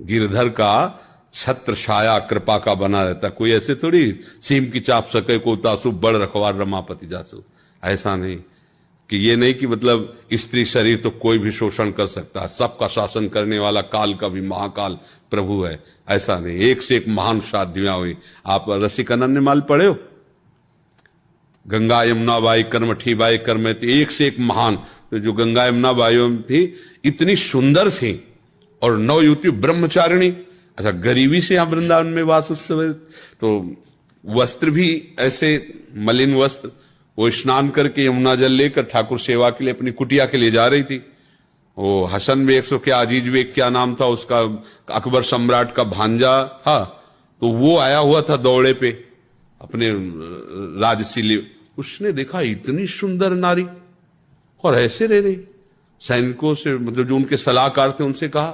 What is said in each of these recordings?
गिरधर का छत्र छाया कृपा का बना रहता, कोई ऐसे थोड़ी सीम की चाप सके को तासु बड़ रखवार रमापति जासु, ऐसा नहीं कि ये नहीं कि मतलब स्त्री शरीर तो कोई भी शोषण कर सकता है, सबका शासन करने वाला काल का भी महाकाल प्रभु है, ऐसा नहीं। एक से एक महान साध्वियां हुई। आप रसिक अनन्यमाल पढ़े हो? गंगा यमुना बाई कर्मठी बाई कर्मती, एक से एक महान। तो जो गंगा यमुना बाई थी इतनी सुंदर थी, और नवयुवती ब्रह्मचारिणी। अच्छा, गरीबी से यहां वृंदावन में वास उस समय, तो वस्त्र भी ऐसे मलिन वस्त्र, वो स्नान करके यमुना जल लेकर ठाकुर सेवा के लिए अपनी कुटिया के लिए जा रही थी। वो हसन बेग सो क्या अजीज बेग क्या नाम था उसका, अकबर सम्राट का भांजा था, तो वो आया हुआ था दौड़े पे अपने राजसीले। उसने देखा इतनी सुंदर नारी और ऐसे रह रही। सैनिकों से, मतलब जो उनके सलाहकार थे, उनसे कहा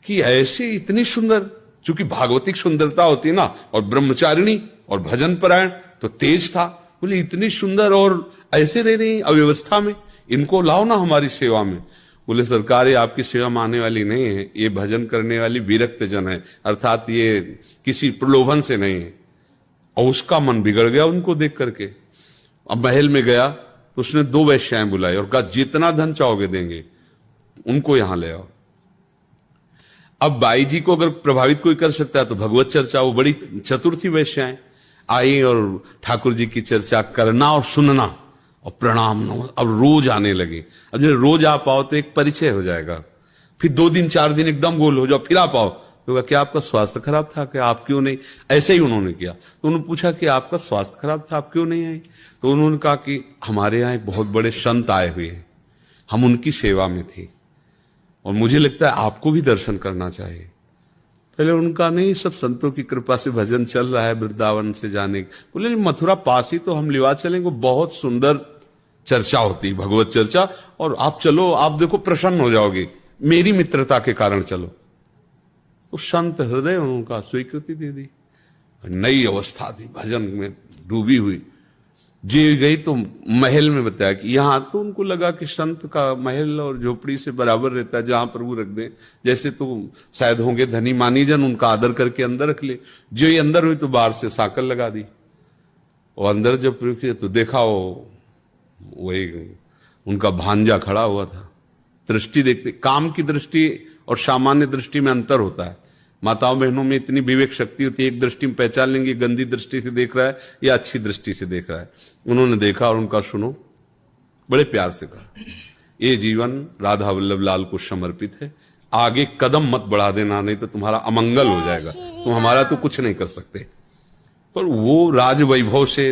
कि ऐसे इतनी सुंदर, चूंकि भागवतिक सुंदरता होती ना, और ब्रह्मचारिणी और भजन परायण, तो तेज था। बोले इतनी सुंदर और ऐसे रह रही अव्यवस्था में, इनको लाओ ना हमारी सेवा में। बोले सरकार ये आपकी सेवा में आने वाली नहीं है, ये भजन करने वाली विरक्त जन है, अर्थात ये किसी प्रलोभन से नहीं है। और उसका मन बिगड़ गया उनको देख करके। अब महल में गया तो उसने 2 वेश्याएं बुलाई और कहा जितना धन चाहोगे देंगे, उनको यहां ले आओ। अब बाई जी को अगर प्रभावित कोई कर सकता है तो भगवत चर्चा, वो बड़ी चतुर थी वेश्याएं, आई और ठाकुर जी की चर्चा करना और सुनना और प्रणाम। अब रोज आने लगी। अब जब रोज आ पाओ तो एक परिचय हो जाएगा, फिर 2 दिन 4 दिन एकदम गोल हो जाओ, फिर आ पाओ तो क्या आपका स्वास्थ्य खराब था, क्या आप क्यों नहीं? ऐसे ही उन्होंने किया। तो उन्होंने पूछा कि आपका स्वास्थ्य खराब था, आप क्यों नहीं आई? तो उन्होंने कहा कि हमारे यहाँ एक बहुत बड़े संत आए हुए हैं, हम उनकी सेवा में थी और मुझे लगता है आपको भी दर्शन करना चाहिए। पहले उनका नहीं, सब संतों की कृपा से भजन चल रहा है वृंदावन से जाने। बोले नहीं, मथुरा पास ही तो हम लिवा चलेंगे, बहुत सुंदर चर्चा होती भगवत चर्चा, और आप चलो, आप देखो प्रसन्न हो जाओगे, मेरी मित्रता के कारण चलो। तो संत हृदय उनका स्वीकृति दे दी। नई अवस्था थी, भजन में डूबी हुई। जी गई तो महल में बताया कि यहां, तो उनको लगा कि संत का महल और झोपड़ी से बराबर रहता है, जहां प्रभु रख दे, जैसे तो शायद होंगे धनी मानी जन, उनका आदर करके अंदर रख ले। जो ही अंदर हुई तो बाहर से साकल लगा दी, और अंदर जब प्रयोग किया तो देखा वही उनका भांजा खड़ा हुआ था। दृष्टि देखते, काम की दृष्टि और सामान्य दृष्टि में अंतर होता है। माताओं बहनों में इतनी विवेक शक्ति होती है, एक दृष्टि में पहचान लेंगे गंदी दृष्टि से देख रहा है या अच्छी दृष्टि से देख रहा है। उन्होंने देखा और उनका सुनो, बड़े प्यार से कहा ये जीवन राधा वल्लभ लाल को समर्पित है, आगे कदम मत बढ़ा देना, नहीं तो तुम्हारा अमंगल हो जाएगा, तुम हमारा तो कुछ नहीं कर सकते। पर वो राज वैभव से,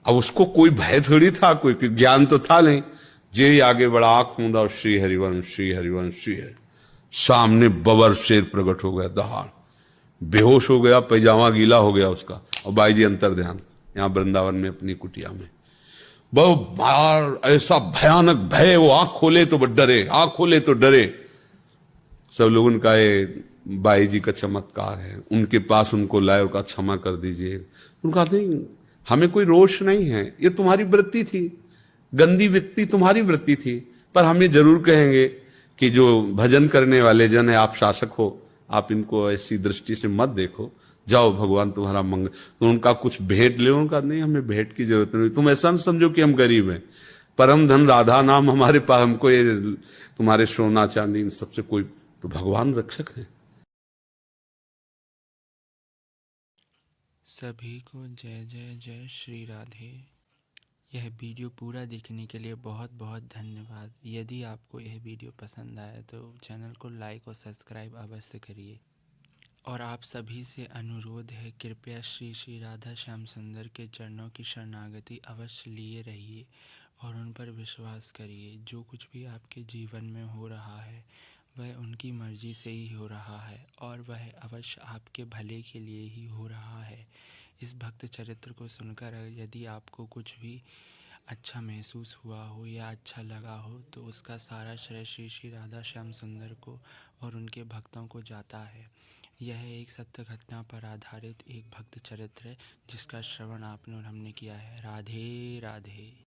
अब उसको कोई भय थोड़ी था, कोई ज्ञान तो था नहीं। जे ही आगे बढ़ा, आंख मूंदा और श्री हरिवंश श्री हरिवंश श्री हरि, सामने बबर शेर प्रकट हो गया, दहाड़ बेहोश हो गया, पैजामा गीला हो गया उसका। और बाई जी अंतर ध्यान यहां वृंदावन में अपनी कुटिया में, बहुत बार ऐसा भयानक भय, वो आंख खोले तो डरे, आंख खोले तो डरे। सब लोगों ने कहा बाई जी का चमत्कार है, उनके पास उनको लाए और कहा क्षमा कर दीजिए। उनका नहीं, हमें कोई रोष नहीं है, ये तुम्हारी वृत्ति थी, गंदी व्यक्ति तुम्हारी वृत्ति थी, पर हम ये जरूर कहेंगे कि जो भजन करने वाले जन है, आप शासक हो, आप इनको ऐसी दृष्टि से मत देखो, जाओ भगवान तुम्हारा मंगल। तो उनका कुछ भेंट ले, उनका नहीं, हमें भेंट की जरूरत नहीं, तुम ऐसा न समझो कि हम गरीब हैं, परम धन राधा नाम हमारे पास, हमको ये तुम्हारे सोना चांदी इन सबसे कोई, तो भगवान रक्षक है। सभी को जय जय जय श्री राधे। यह वीडियो पूरा देखने के लिए बहुत बहुत धन्यवाद। यदि आपको यह वीडियो पसंद आया तो चैनल को लाइक और सब्सक्राइब अवश्य करिए। और आप सभी से अनुरोध है, कृपया श्री श्री राधा श्याम सुंदर के चरणों की शरणागति अवश्य लिए रहिए और उन पर विश्वास करिए। जो कुछ भी आपके जीवन में हो रहा है वह उनकी मर्जी से ही हो रहा है और वह अवश्य आपके भले के लिए ही हो रहा है। इस भक्त चरित्र को सुनकर यदि आपको कुछ भी अच्छा महसूस हुआ हो या अच्छा लगा हो तो उसका सारा श्रेय श्री श्री राधा श्याम सुंदर को और उनके भक्तों को जाता है। यह एक सत्य घटना पर आधारित एक भक्त चरित्र है जिसका श्रवण आपने और हमने किया है। राधे राधे।